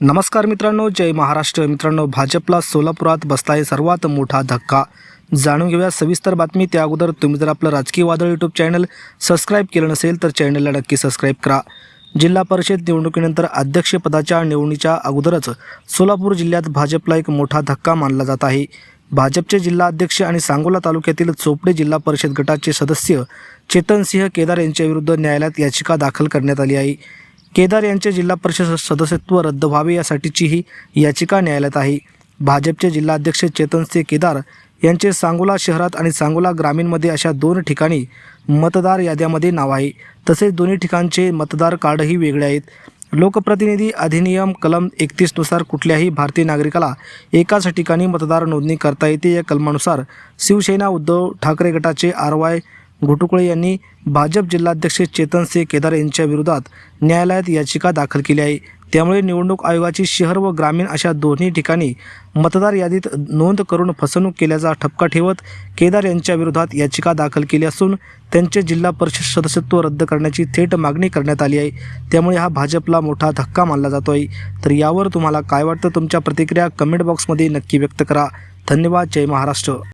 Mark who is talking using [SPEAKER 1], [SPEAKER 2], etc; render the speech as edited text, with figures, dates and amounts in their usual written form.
[SPEAKER 1] नमस्कार मित्रांनो, जय महाराष्ट्र. मित्रांनो, भाजपला सोलापुरात बसलाय सर्वात मोठा धक्का. जाणून घेऊया सविस्तर बातमी. त्या अगोदर तुम्ही जर आपलं राजकीय वादळ यूट्यूब चॅनल सबस्क्राईब केलं नसेल तर चॅनलला नक्की सबस्क्राईब करा. जिल्हा परिषद निवडणुकीनंतर अध्यक्षपदाच्या निवडणुकीच्या अगोदरच सोलापूर जिल्ह्यात भाजपला एक मोठा धक्का मानला जात आहे. भाजपचे जिल्हा अध्यक्ष आणि सांगोला तालुक्यातील चोपडे जिल्हा परिषद गटाचे सदस्य चेतनसिंह केदार यांच्याविरुद्ध न्यायालयात याचिका दाखल करण्यात आली आहे. केदार यांचे जिल्हा परिषद सदस्यत्व रद्द व्हावे यासाठीची ही याचिका न्यायालयात आहे. भाजपचे जिल्हाध्यक्ष चेतनसिंह केदार यांचे सांगोला शहरात आणि सांगोला ग्रामीणमध्ये अशा 2 ठिकाणी मतदार याद्यामध्ये नाव आहे. तसेच दोन्ही ठिकाणचे मतदार कार्डही वेगळे आहेत. लोकप्रतिनिधी अधिनियम कलम 31 नुसार कुठल्याही भारतीय नागरिकाला एकाच ठिकाणी मतदार नोंदणी करता येते. या कलमानुसार शिवसेना उद्धव ठाकरे गटाचे RY घोटुकळे यांनी भाजप जिल्हाध्यक्ष चेतनसिंह केदार यांच्या विरोधात न्यायालयात याचिका दाखल केली आहे. त्यामुळे निवडणूक आयोगाची शहर व ग्रामीण अशा दोन्ही ठिकाणी मतदार यादीत नोंद करून फसवणूक केल्याचा ठपका ठेवत केदार यांच्या विरोधात याचिका दाखल केली असून त्यांचे जिल्हा परिषद सदस्यत्व रद्द करण्याची थेट मागणी करण्यात आली आहे. त्यामुळे हा भाजपला मोठा धक्का मानला जातो आहे. तर यावर तुम्हाला काय वाटतं? तुमच्या प्रतिक्रिया कमेंट बॉक्समध्ये नक्की व्यक्त करा. धन्यवाद. जय महाराष्ट्र.